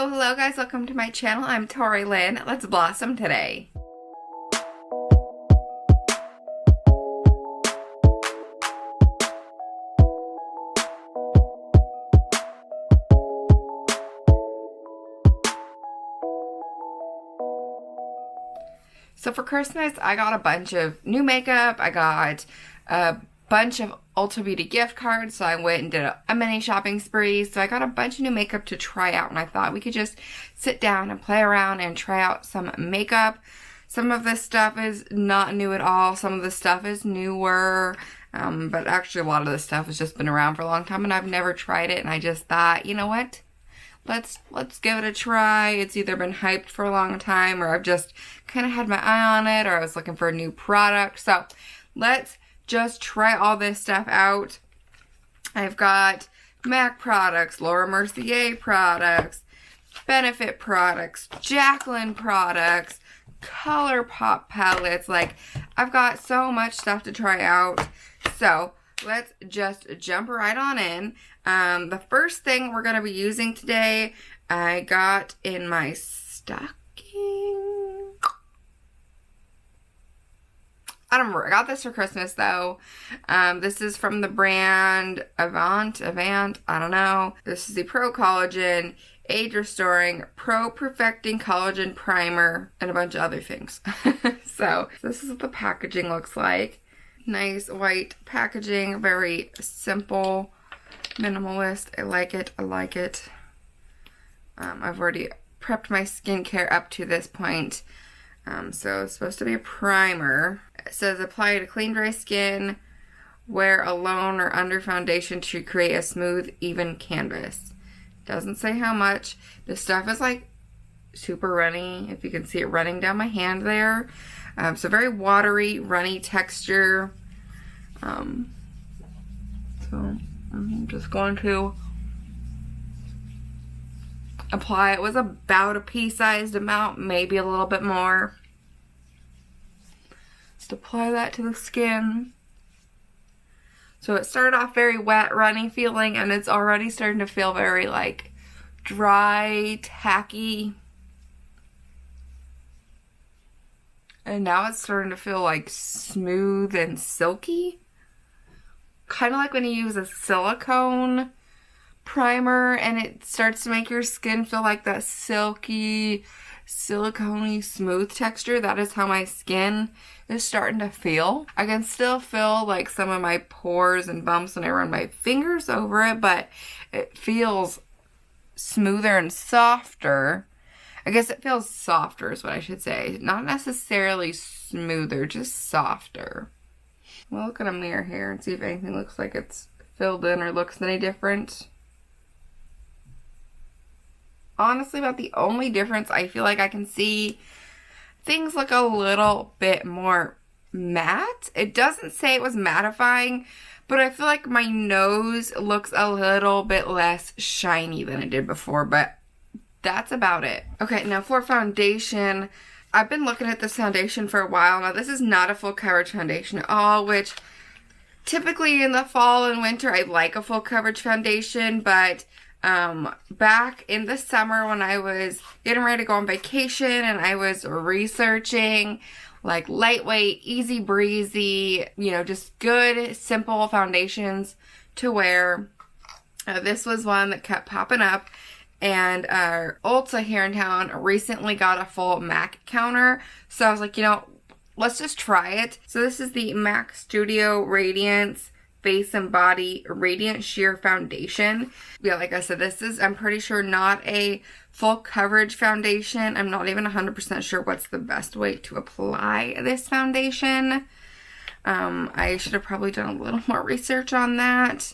Hello guys, welcome to my channel. I'm Tori Lynn. Let's blossom today. So for Christmas, I got a bunch of new makeup. I got a bunch of Ulta Beauty gift cards, so I went and did a mini shopping spree. So I got a bunch of new makeup to try out, and I thought we could just sit down and play around and try out some makeup. Some of this stuff is not new at all. Some of the stuff is newer, but actually a lot of this stuff has just been around for a long time, and I've never tried it, and I just thought, you know what? Let's give it a try. It's either been hyped for a long time, or I've just kind of had my eye on it, or I was looking for a new product. So let's just try all this stuff out. I've got MAC products, Laura Mercier products, Benefit products, Jaclyn products, ColourPop palettes. Like, I've got so much stuff to try out. So let's just jump right on in. The first thing we're going to be using today, I got in my stocking. I don't remember. I got this for Christmas though. This is from the brand Avant, I don't know. This is the Pro Collagen Age Restoring Pro Perfecting Collagen Primer and a bunch of other things. So this is what the packaging looks like. Nice white packaging, very simple, minimalist. I like it. I've already prepped my skincare up to this point. So it's supposed to be a primer. It says apply to clean, dry skin, wear alone or under foundation to create a smooth, even canvas. Doesn't say how much. This stuff is like super runny, if you can see it running down my hand there. So very watery, runny texture. So I'm just going to apply. It was about a pea-sized amount, maybe a little bit more. Just apply that to the skin. So it started off very wet, runny feeling, and it's already starting to feel very like dry, tacky. And now it's starting to feel like smooth and silky. Kind of like when you use a silicone primer and it starts to make your skin feel like that silky, silicone-y, smooth texture. That is how my skin is starting to feel. I can still feel like some of my pores and bumps when I run my fingers over it, but it feels smoother and softer. I guess it feels softer is what I should say. Not necessarily smoother, just softer. We'll look in a mirror here and see if anything looks like it's filled in or looks any different. Honestly, about the only difference I feel like I can see, things look a little bit more matte. It doesn't say it was mattifying, but I feel like my nose looks a little bit less shiny than it did before, but that's about it. Okay, now for foundation, I've been looking at this foundation for a while now. This is not a full coverage foundation at all, which typically in the fall and winter I like a full coverage foundation, but back in the summer when I was getting ready to go on vacation and I was researching like lightweight, easy breezy, just good, simple foundations to wear, this was one that kept popping up. And Ulta here in town recently got a full MAC counter. So I was like, let's just try it. So this is the MAC Studio Radiance Face and Body Radiant Sheer Foundation. Yeah, like I said, this is, I'm pretty sure, not a full coverage foundation. I'm not even 100% sure what's the best way to apply this foundation. I should have probably done a little more research on that.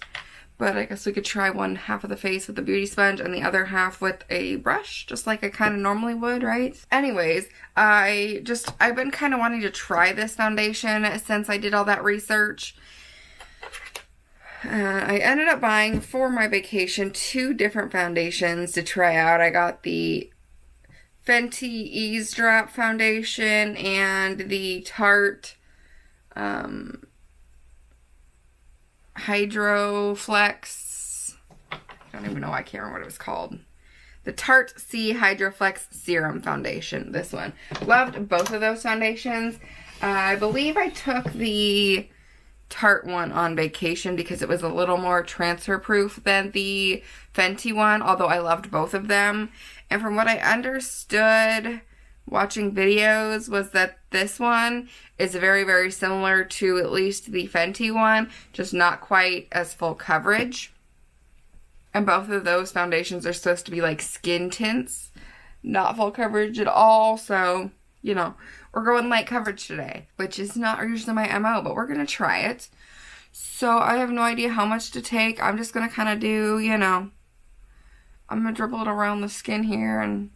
But I guess we could try one half of the face with a beauty sponge and the other half with a brush, just like I kind of normally would, right? Anyways, I've been kind of wanting to try this foundation since I did all that research. I ended up buying for my vacation 2 different foundations to try out. I got the Fenty Eavesdrop foundation and the Tarte Hydro Flex. I don't even know. I can't remember what it was called. the Tarte C Hydroflex Serum Foundation. This one. Loved both of those foundations. I believe I took the Tarte one on vacation because it was a little more transfer proof than the Fenty one, although I loved both of them. And from what I understood watching videos was that this one is very, very similar to at least the Fenty one, just not quite as full coverage. And both of those foundations are supposed to be like skin tints, not full coverage at all. So, you know, we're going light coverage today, which is not usually my MO, but we're going to try it. So I have no idea how much to take. I'm just going to kind of do, you know, I'm going to dribble it around the skin here and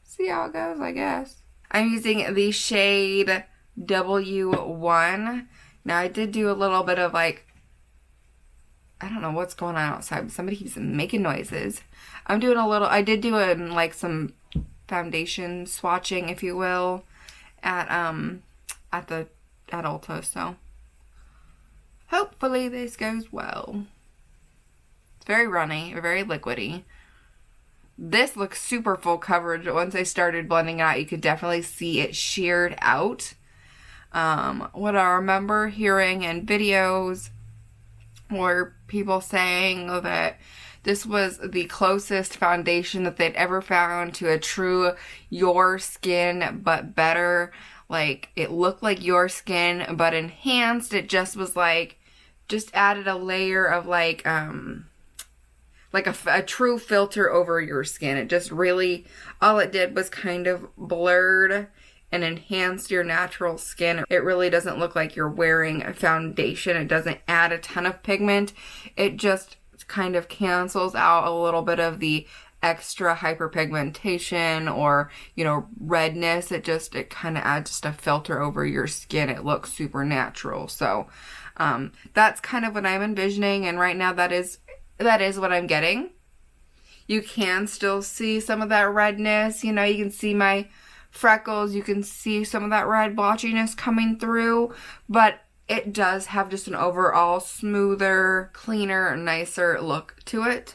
see how it goes, I guess. I'm using the shade W1. Now I did do a little bit of like, I don't know what's going on outside, but somebody keeps making noises. I'm doing a little, I did do like some foundation swatching, if you will, at Ulta, so hopefully this goes well. It's very runny, very liquidy. This looks super full coverage. Once I started blending it out, you could definitely see it sheared out. What I remember hearing in videos were people saying that this was the closest foundation that they'd ever found to a true your skin but better. Like, it looked like your skin but enhanced. It just was like, just added a layer of like a true filter over your skin. It just really, all it did was kind of blurred and enhanced your natural skin. It really doesn't look like you're wearing a foundation. It doesn't add a ton of pigment. It just kind of cancels out a little bit of the extra hyperpigmentation or, you know, redness. It kind of adds just a filter over your skin. It looks super natural. So that's kind of what I'm envisioning, and right now that is what I'm getting. You can still see some of that redness. You know, you can see my freckles. You can see some of that red blotchiness coming through, but it does have just an overall smoother, cleaner, nicer look to it.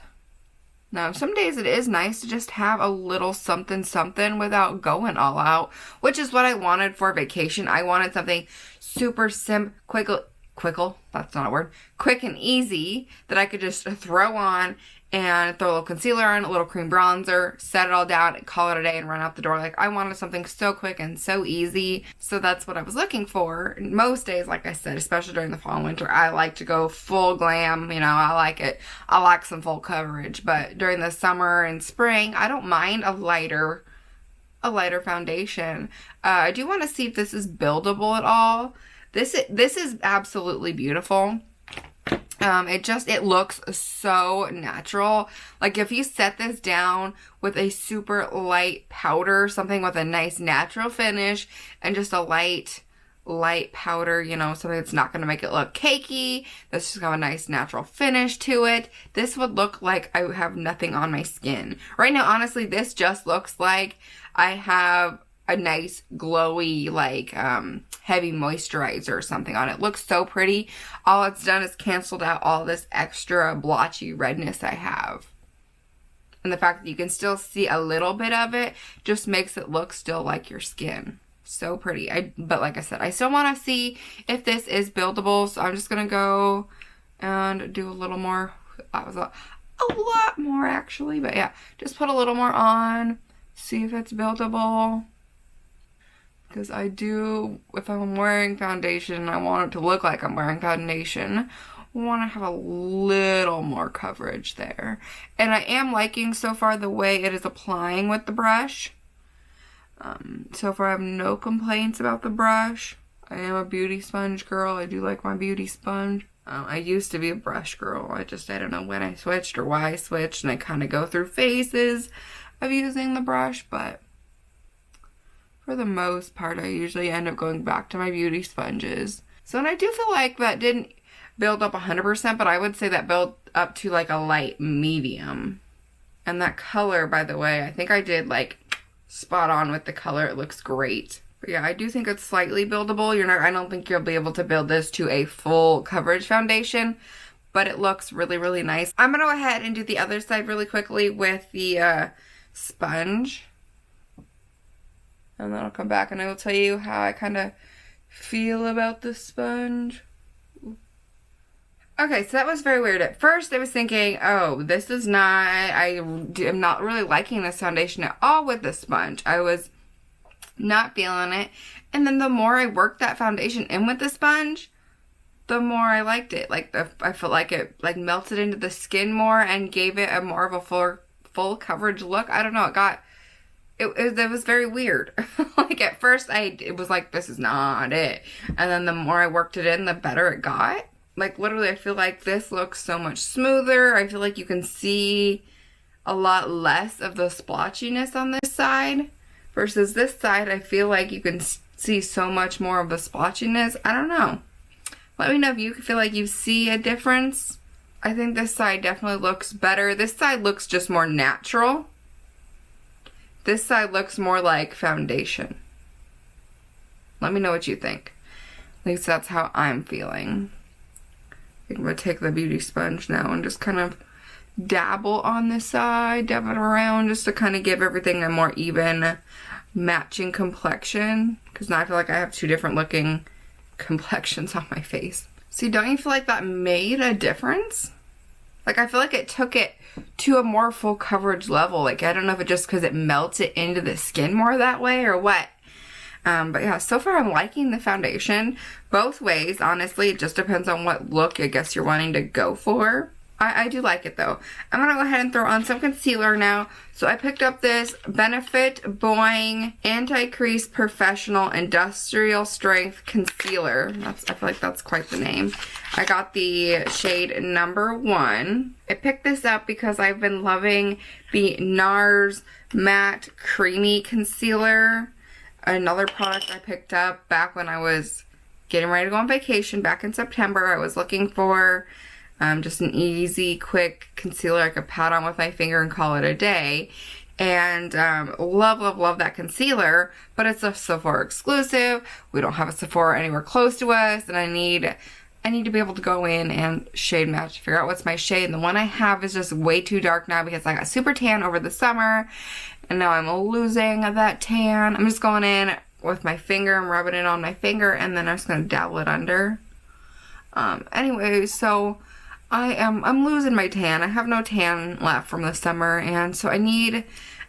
Now, some days it is nice to just have a little something something without going all out, which is what I wanted for vacation. I wanted something super quick and easy that I could just throw on and throw a little concealer on, a little cream bronzer, set it all down, and call it a day and run out the door. Like, I wanted something so quick and so easy. So that's what I was looking for. Most days, like I said, especially during the fall and winter, I like to go full glam. You know, I like it. I like some full coverage. But during the summer and spring, I don't mind a lighter foundation. I do want to see if this is buildable at all. This is absolutely beautiful. It looks so natural. Like, if you set this down with a super light powder, something with a nice natural finish, and just a light powder, you know, something that's not going to make it look cakey, that's just got a nice natural finish to it, this would look like I have nothing on my skin. Right now, honestly, this just looks like I have a nice glowy, like, heavy moisturizer or something on it. It looks so pretty. All it's done is canceled out all this extra blotchy redness I have. And the fact that you can still see a little bit of it just makes it look still like your skin. So pretty. But like I said, I still want to see if this is buildable. So I'm just going to go and do a little more. That was a lot more actually. But yeah, just put a little more on. See if it's buildable. Because I do, if I'm wearing foundation, I want it to look like I'm wearing foundation. I want to have a little more coverage there. And I am liking so far the way it is applying with the brush. So far I have no complaints about the brush. I am a beauty sponge girl. I do like my beauty sponge. I used to be a brush girl. I don't know when I switched or why I switched. And I kind of go through phases of using the brush, but for the most part, I usually end up going back to my beauty sponges. So, and I do feel like that didn't build up 100%, but I would say that built up to like a light medium. And that color, by the way, I think I did like spot on with the color. It looks great. But yeah, I do think it's slightly buildable. I don't think you'll be able to build this to a full coverage foundation, but it looks really, really nice. I'm gonna go ahead and do the other side really quickly with the sponge. And then I'll come back and I will tell you how I kind of feel about the sponge. Okay, so that was very weird. At first I was thinking, oh, this is not, I am not really liking this foundation at all with the sponge. I was not feeling it. And then the more I worked that foundation in with the sponge, the more I liked it. Like, I felt like it like melted into the skin more and gave it a more of a full coverage look. I don't know, it was very weird. Like at first it was like, this is not it. And then the more I worked it in, the better it got. Like literally, I feel like this looks so much smoother. I feel like you can see a lot less of the splotchiness on this side versus this side. I feel like you can see so much more of the splotchiness. I don't know. Let me know if you feel like you see a difference. I think this side definitely looks better. This side looks just more natural. This side looks more like foundation. Let me know what you think. At least that's how I'm feeling. I'm going to take the beauty sponge now and just kind of dabble on this side, dab it around just to kind of give everything a more even matching complexion. Because now I feel like I have two different looking complexions on my face. See, don't you feel like that made a difference? Like I feel like it took it to a more full coverage level. Like I don't know if it's just because it melted into the skin more that way or what. But yeah, so far I'm liking the foundation both ways. Honestly, it just depends on what look I guess you're wanting to go for. I do like it though. I'm gonna go ahead and throw on some concealer now. So I picked up this Benefit Boing Anti-Crease Professional Industrial Strength Concealer. I feel like that's quite the name. I got the shade number 1. I picked this up because I've been loving the NARS Matte Creamy Concealer. Another product I picked up back when I was getting ready to go on vacation back in September. I was looking for just an easy, quick concealer I could pat on with my finger and call it a day. And love, love, love that concealer. But it's a Sephora exclusive. We don't have a Sephora anywhere close to us. And I need to be able to go in and shade match, figure out what's my shade. And the one I have is just way too dark now because I got super tan over the summer. And now I'm losing that tan. I'm just going in with my finger and rubbing it on my finger. And then I'm just going to dabble it under. Anyway, so I'm losing my tan. I have no tan left from the summer, and so I need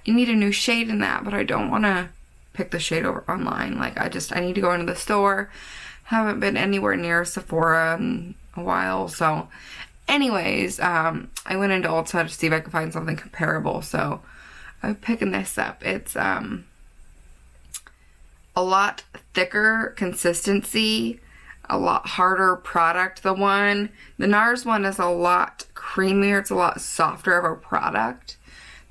a new shade in that, but I don't want to pick the shade over online. Like I need to go into the store. Haven't been anywhere near Sephora in a while, so anyways, I went into Ulta to see if I could find something comparable, so I'm picking this up. It's a lot thicker consistency, a lot harder product. The NARS one is a lot creamier. It's a lot softer of a product.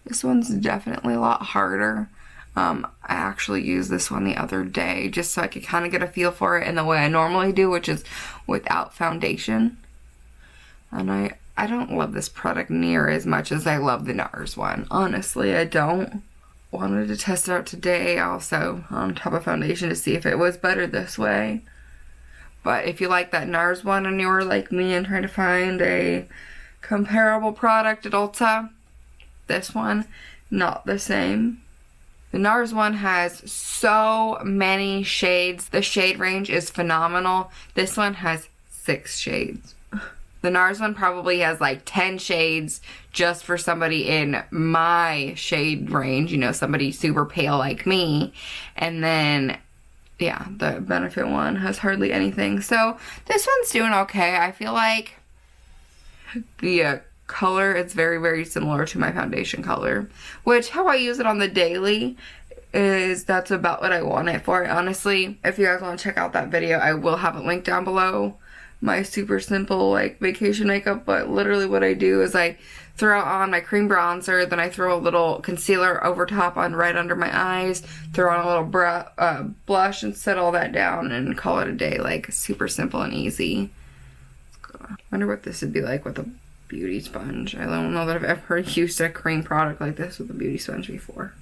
This one's definitely a lot harder. I actually used this one the other day just so I could kind of get a feel for it in the way I normally do, which is without foundation. And I don't love this product near as much as I love the NARS one. Honestly, I don't. Wanted to test it out today also on top of foundation to see if it was better this way. But if you like that NARS one and you were like me and trying to find a comparable product at Ulta, this one, not the same. The NARS one has so many shades. The shade range is phenomenal. This one has 6 shades. The NARS one probably has like 10 shades just for somebody in my shade range, you know, somebody super pale like me. And then yeah, the Benefit one has hardly anything. So this one's doing okay. I feel like the color is very, very similar to my foundation color, which how I use it on the daily is that's about what I want it for. Honestly, if you guys want to check out that video, I will have it linked down below. My super simple like vacation makeup, but literally what I do is I throw on my cream bronzer, then I throw a little concealer over top on right under my eyes, throw on a little blush and set all that down and call it a day. Like super simple and easy. I wonder what this would be like with a beauty sponge. I don't know that I've ever used a cream product like this with a beauty sponge before.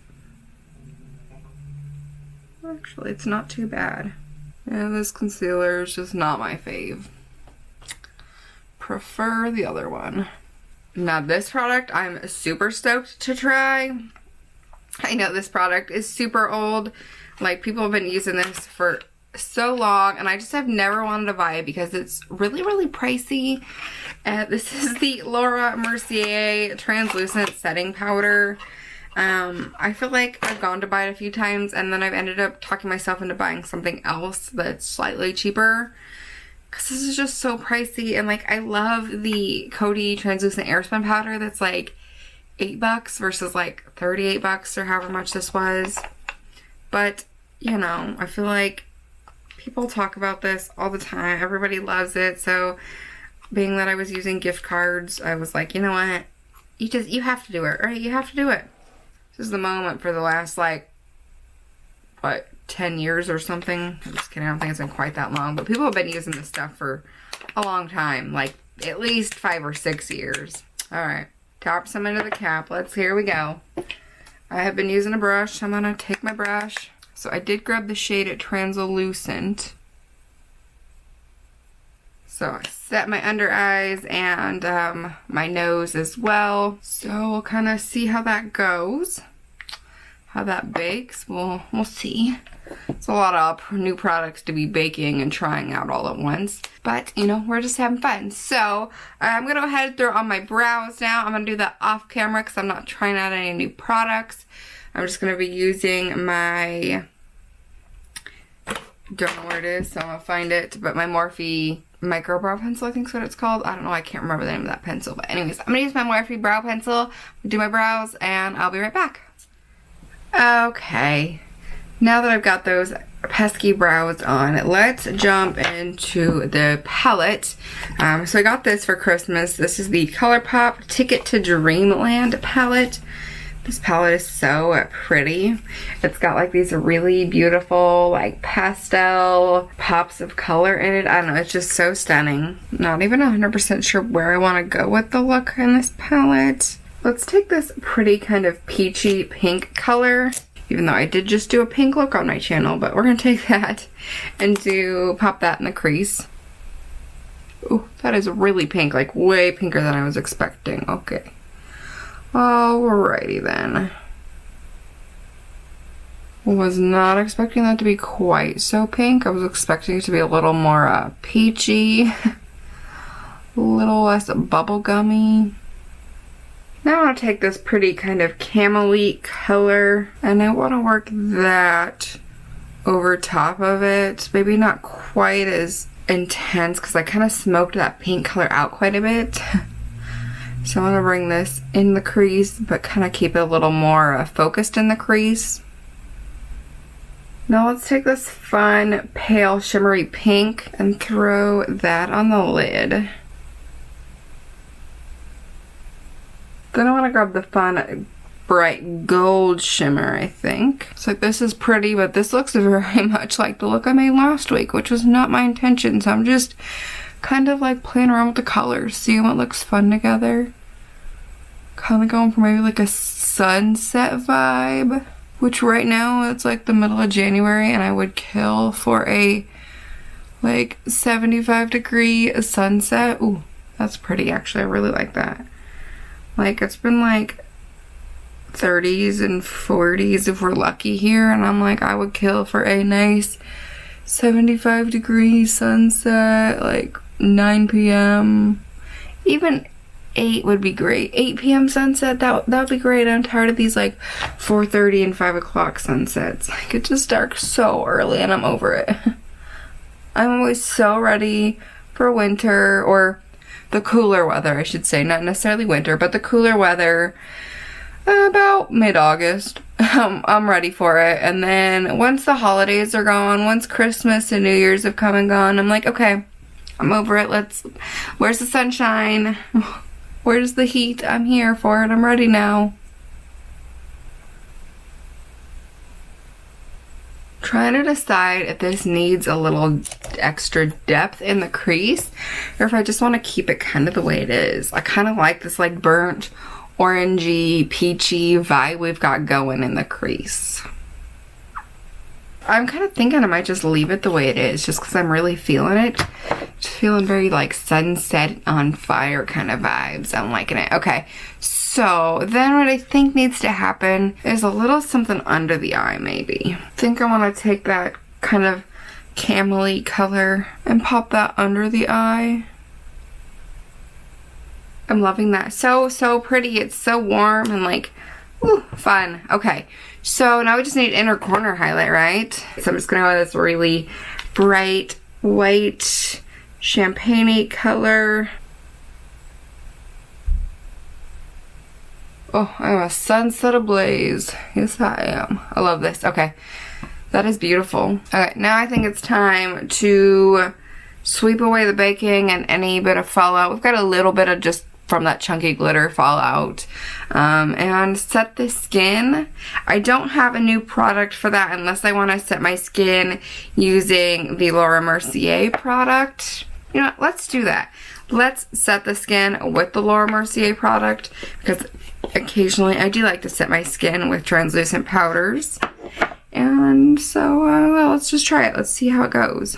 Actually, it's not too bad. Yeah, this concealer is just not my fave. prefer the other one. Now this product I'm super stoked to try. I know this product is super old. Like, people have been using this for so long, and I just have never wanted to buy it because it's really, really pricey. This is the Laura Mercier Translucent Setting Powder. I feel like I've gone to buy it a few times, and then I've ended up talking myself into buying something else that's slightly cheaper, because this is just so pricey. And like, I love the Coty Translucent Airspun Powder that's like $8 versus like $38 or however much this was. But, you know, I feel like people talk about this all the time. Everybody loves it. So, being that I was using gift cards, I was like, you know what? You have to do it, right? You have to do it. This is the moment for the last, like, what, 10 years or something? I'm just kidding. I don't think it's been quite that long. But people have been using this stuff for a long time. Like, at least 5 or 6 years. Alright. Top some into the cap. Here we go. I have been using a brush. I'm going to take my brush. So I did grab the shade at Translucent. So I set my under eyes and my nose as well. So we'll kind of see how that goes. How that bakes. We'll see. It's a lot of new products to be baking and trying out all at once. But, you know, we're just having fun. So, I'm going to go ahead and throw on my brows now. I'm going to do that off camera because I'm not trying out any new products. I'm just going to be using my... don't know where it is, so I'm going to find it. But my Morphe Micro Brow Pencil, I think is what it's called. I don't know. I can't remember the name of that pencil. But anyways, I'm going to use my Morphe Brow Pencil, do my brows, and I'll be right back. Okay. Now that I've got those pesky brows on, let's jump into the palette. So I got this for Christmas. This is the ColourPop Ticket to Dreamland palette. This palette is so pretty. It's got like these really beautiful like pastel pops of color in it. I don't know, it's just so stunning. Not even 100% sure where I want to go with the look in this palette. Let's take this pretty kind of peachy pink color. Even though I did just do a pink look on my channel, but we're going to take that and pop that in the crease. Ooh, that is really pink, like way pinker than I was expecting. Okay. Alrighty then. Was not expecting that to be quite so pink. I was expecting it to be a little more peachy, a little less bubblegummy. Now I want to take this pretty kind of camel-y color and I want to work that over top of it. Maybe not quite as intense because I kind of smoked that pink color out quite a bit. So I want to bring this in the crease but kind of keep it a little more focused in the crease. Now let's take this fun pale shimmery pink and throw that on the lid. Then I want to grab the fun bright gold shimmer, I think. So this is pretty, but this looks very much like the look I made last week, which was not my intention. So I'm just kind of like playing around with the colors, seeing what looks fun together. Kind of going for maybe like a sunset vibe, which right now it's like the middle of January and I would kill for a like 75-degree sunset. Ooh, that's pretty actually. I really like that. Like, it's been like 30s and 40s if we're lucky here. And I'm like, I would kill for a nice 75-degree sunset, like 9 p.m. Even 8 would be great. 8 p.m. sunset, that would be great. I'm tired of these like 4:30 and 5 o'clock sunsets. Like, it just darks so early and I'm over it. I'm always so ready for winter, or the cooler weather, I should say. Not necessarily winter, but the cooler weather about mid-August. I'm ready for it. And then once the holidays are gone, once Christmas and New Year's have come and gone, I'm like, okay, I'm over it. Where's the sunshine? Where's the heat? I'm here for it. I'm ready now. Trying to decide if this needs a little extra depth in the crease or if I just want to keep it kind of the way it is. I kind of like this like burnt orangey peachy vibe we've got going in the crease. I'm kind of thinking I might just leave it the way it is just because I'm really feeling it. Just feeling very like sunset on fire kind of vibes. I'm liking it. Okay, so then what I think needs to happen is a little something under the eye maybe. I think I want to take that kind of camel-y color and pop that under the eye. I'm loving that. So pretty. It's so warm and like, ooh, fun. Okay, so now we just need inner corner highlight, right? So I'm just gonna go with this really bright white champagne-y color. Oh, I'm a sunset ablaze. Yes, I am. I love this. Okay, that is beautiful. Okay, now I think it's time to sweep away the baking and any bit of fallout. We've got a little bit of just from that chunky glitter fallout. And set the skin. I don't have a new product for that unless I want to set my skin using the Laura Mercier product. You know what? Let's do that. Let's set the skin with the Laura Mercier product because occasionally I do like to set my skin with translucent powders. And so, well, let's just try it. Let's see how it goes.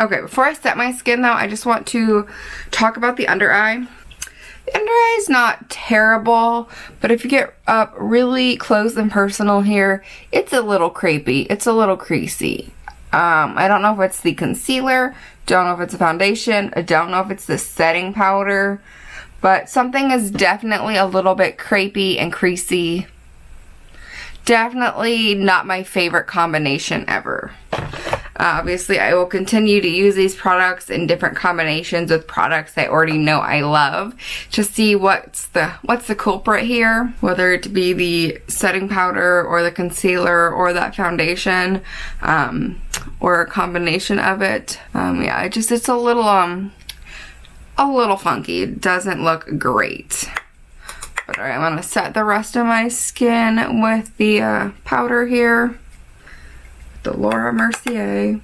Okay, before I set my skin though, I just want to talk about the under eye. The under eye is not terrible, but if you get up really close and personal here, it's a little crepey. It's a little creasy. I don't know if it's the concealer, don't know if it's a foundation, I don't know if it's the setting powder, but something is definitely a little bit crepey and creasy. Definitely not my favorite combination ever. Obviously, I will continue to use these products in different combinations with products I already know I love to see what's the culprit here, whether it be the setting powder or the concealer or that foundation, or a combination of it. Yeah, it's a little funky. It doesn't look great. But alright, I'm gonna set the rest of my skin with the powder here. The Laura Mercier.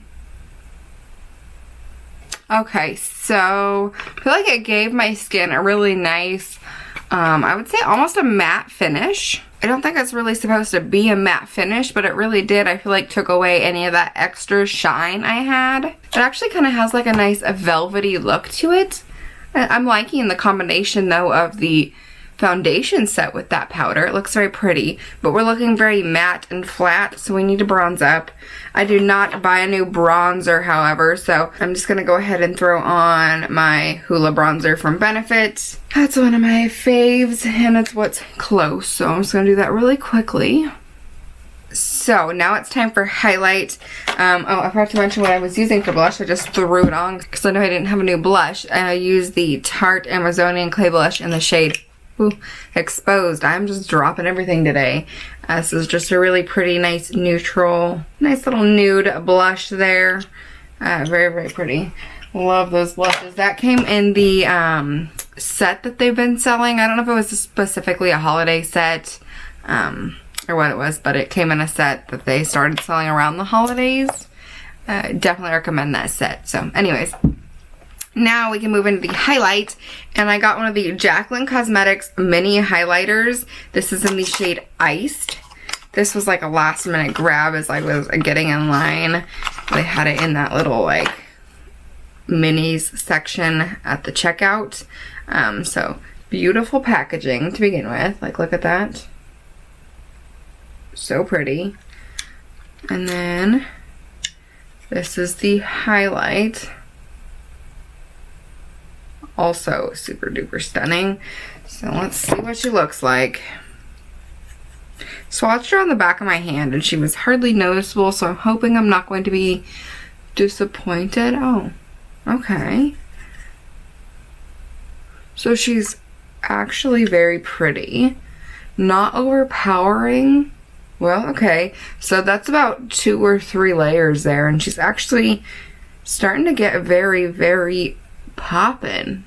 Okay, so I feel like it gave my skin a really nice, I would say almost a matte finish. I don't think it's really supposed to be a matte finish, but it really did. I feel like took away any of that extra shine I had. It actually kind of has like a nice velvety look to it. I'm liking the combination though of the foundation set with that powder. It looks very pretty, but we're looking very matte and flat, so we need to bronze up. I do not buy a new bronzer, however, so I'm just gonna go ahead and throw on my Hoola bronzer from Benefit. That's one of my faves, and it's what's close, so I'm just gonna do that really quickly. So now it's time for highlight. Oh, I forgot to mention what I was using for blush. I just threw it on because I know I didn't have a new blush. I used the Tarte Amazonian Clay Blush in the shade Exposed. I'm just dropping everything today. This is just a really pretty, nice, neutral, nice little nude blush there. Very, very pretty. Love those blushes. That came in the set that they've been selling. I don't know if it was specifically a holiday set or what it was, but it came in a set that they started selling around the holidays. Definitely recommend that set. So anyways, now we can move into the highlight, and I got one of the Jaclyn Cosmetics mini highlighters. This is in the shade Iced. This was like a last minute grab as I was getting in line. They had it in that little like minis section at the checkout. So beautiful packaging to begin with. Like, look at that. So pretty. And then this is the highlight. Also super duper stunning. So let's see what she looks like. Swatched her on the back of my hand and she was hardly noticeable, so I'm hoping I'm not going to be disappointed. Oh, okay. So she's actually very pretty. Not overpowering. Well, okay. So that's about 2 or 3 layers there, and she's actually starting to get very, very poppin'.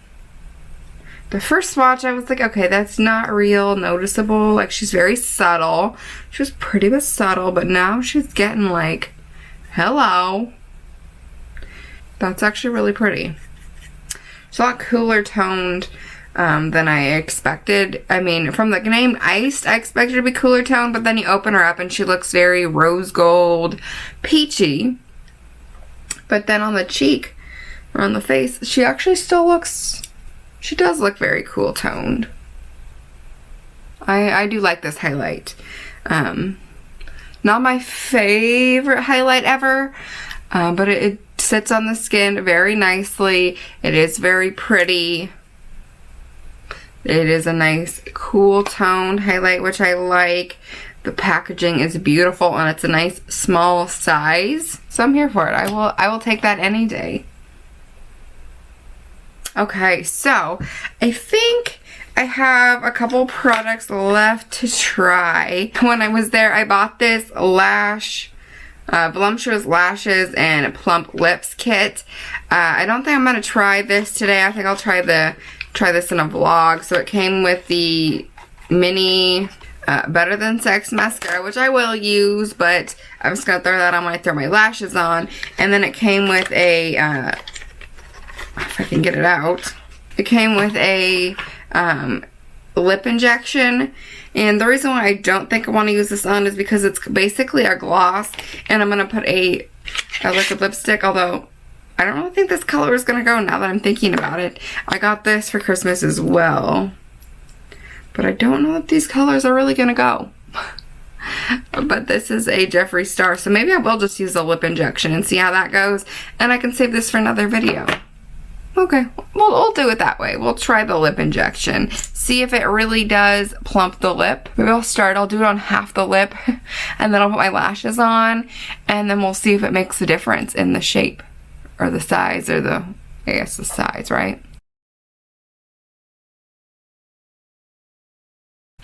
The first swatch, I was like, okay, that's not real noticeable. Like, she's very subtle. She was pretty but subtle, but now she's getting like, hello. That's actually really pretty. It's a lot cooler toned. than I expected. I mean, from the name Iced, I expected her to be cooler tone, but then you open her up and she looks very rose gold, peachy. But then on the cheek, or on the face, she actually still looks, she does look very cool toned. I do like this highlight. Not my favorite highlight ever, but it sits on the skin very nicely. It is very pretty. It is a nice cool toned highlight, which I like. The packaging is beautiful and it's a nice small size. So I'm here for it. I will take that any day. Okay, so I think I have a couple products left to try. When I was there, I bought this Voluptuous Lashes and Plump Lips kit. I don't think I'm gonna try this today. I think I'll try this in a vlog. So it came with the mini Better Than Sex mascara, which I will use, but I'm just gonna throw that on when I throw my lashes on. And then it came with a, if I can get it out, it came with a lip injection. And the reason why I don't think I want to use this on is because it's basically a gloss, and I'm gonna put a liquid lipstick, although I don't really think this color is gonna go now that I'm thinking about it. I got this for Christmas as well, but I don't know if these colors are really gonna go. But this is a Jeffree Star, so maybe I will just use a lip injection and see how that goes, and I can save this for another video. Okay, we'll do it that way. We'll try the lip injection. See if it really does plump the lip. Maybe I'll do it on half the lip, and then I'll put my lashes on, and then we'll see if it makes a difference in the shape, or the size, or I guess the size, right?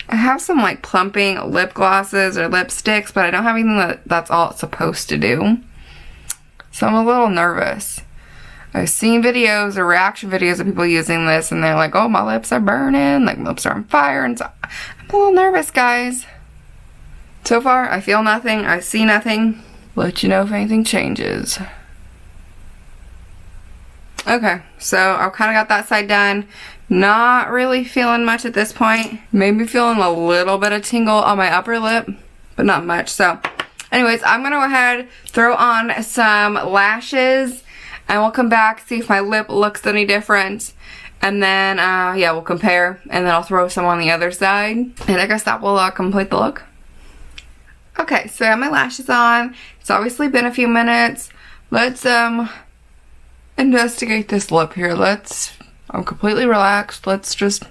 I have some like plumping lip glosses or lipsticks, but I don't have anything that's all it's supposed to do. So I'm a little nervous. I've seen videos or reaction videos of people using this and they're like, oh, my lips are burning, like my lips are on fire, and so I'm a little nervous, guys. So far, I feel nothing, I see nothing. Let you know if anything changes. Okay, so I've kind of got that side done. Not really feeling much at this point. Maybe feeling a little bit of tingle on my upper lip, but not much. So anyways, I'm gonna go ahead, throw on some lashes, and we'll come back, see if my lip looks any different. And then, yeah, we'll compare. And then I'll throw some on the other side. And I guess that will complete the look. Okay, so I have my lashes on. It's obviously been a few minutes. Let's, investigate this lip here. I'm completely relaxed. Let's just...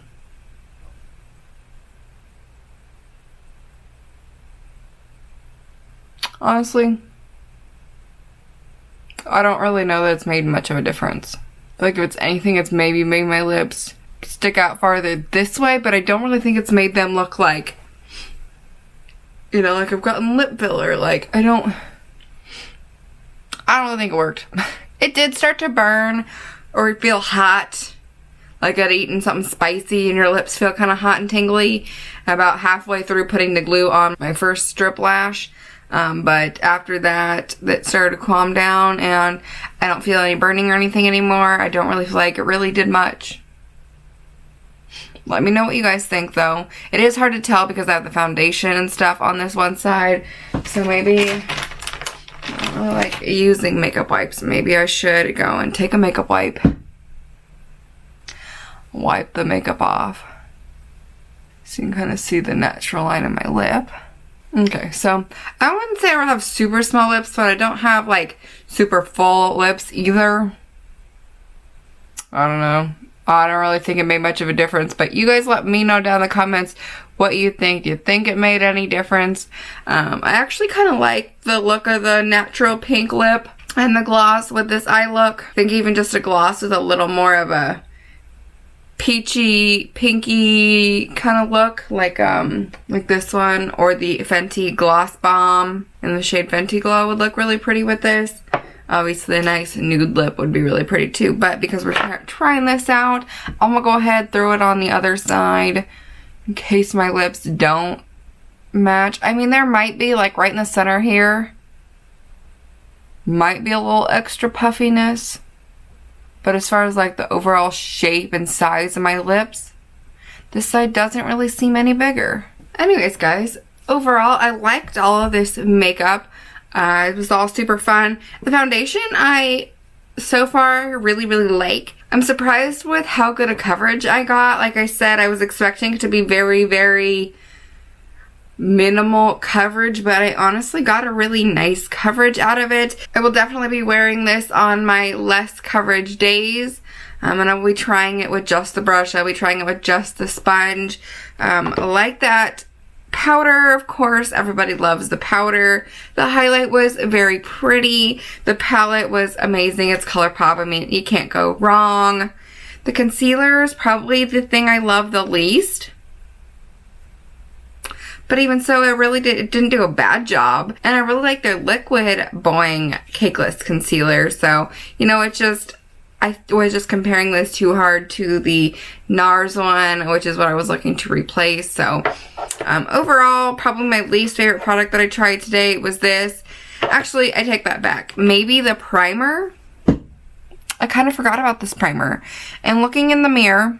Honestly, I don't really know that it's made much of a difference. Like, if it's anything, it's maybe made my lips stick out farther this way, but I don't really think it's made them look like, you know, like I've gotten lip filler. Like, I don't really think it worked. It did start to burn or feel hot, like I'd eaten something spicy and your lips feel kind of hot and tingly about halfway through putting the glue on my first strip lash. But after that, it started to calm down and I don't feel any burning or anything anymore. I don't really feel like it really did much. Let me know what you guys think though. It is hard to tell because I have the foundation and stuff on this one side. So maybe, I don't really like using makeup wipes. Maybe I should go and take a makeup wipe. Wipe the makeup off. So you can kind of see the natural line of my lip. Okay, so I wouldn't say I have super small lips, but I don't have like super full lips either. I don't know. I don't really think it made much of a difference, but you guys let me know down in the comments what you think. Do you think it made any difference? I actually kind of like the look of the natural pink lip and the gloss with this eye look. I think even just a gloss with a little more of a peachy, pinky kind of look, like this one, or the Fenty Gloss Bomb in the shade Fenty Glow would look really pretty with this. Obviously a nice nude lip would be really pretty too, but because we're trying this out, I'm gonna go ahead, throw it on the other side in case my lips don't match. I mean, there might be, like right in the center here, might be a little extra puffiness. But as far as like the overall shape and size of my lips, this side doesn't really seem any bigger. Anyways, guys, overall, I liked all of this makeup. It was all super fun. The foundation, I so far really like. I'm surprised with how good a coverage I got. Like I said, I was expecting it to be very minimal coverage, but I honestly got a really nice coverage out of it. I will definitely be wearing this on my less coverage days. And I'll be trying it with just the brush. I'll be trying it with just the sponge. I like that powder, of course. Everybody loves the powder. The highlight was very pretty. The palette was amazing. It's ColourPop. I mean, you can't go wrong. The concealer is probably the thing I love the least. But even so, it didn't do a bad job. And I really like their liquid Boing Cakeless Concealer. So, you know, I was just comparing this too hard to the NARS one, which is what I was looking to replace. So, overall, probably my least favorite product that I tried today was this. Actually, I take that back. Maybe the primer. I kind of forgot about this primer. And looking in the mirror,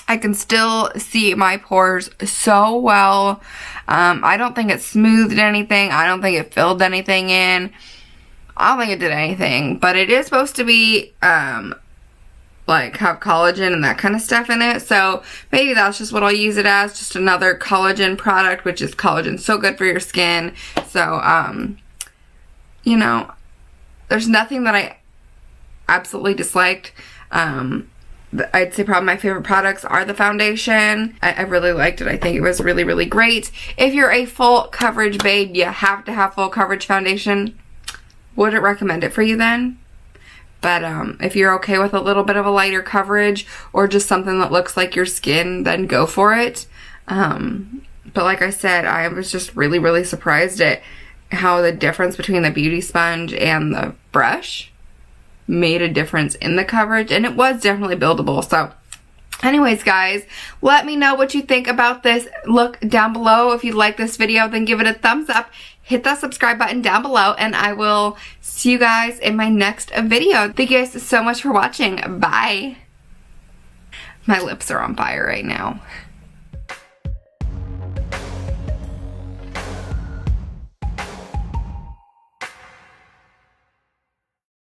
I can still see my pores so well. I don't think it smoothed anything. I don't think it filled anything in. I don't think it did anything, but it is supposed to be, like, have collagen and that kind of stuff in it, so maybe that's just what I'll use it as, just another collagen product, which is collagen so good for your skin. So, you know, there's nothing that I absolutely disliked. I'd say probably my favorite products are the foundation. I really liked it. I think it was really great. If you're a full coverage babe, you have to have full coverage foundation. Wouldn't recommend it for you then. But if you're okay with a little bit of a lighter coverage or just something that looks like your skin, then go for it. But like I said, I was just really surprised at how the difference between the beauty sponge and the brush made a difference in the coverage, and it was definitely buildable. So anyways, guys, let me know what you think about this look down below. If you like this video, then give it a thumbs up. Hit that subscribe button down below, and I will see you guys in my next video. Thank you guys so much for watching. Bye. My lips are on fire right now.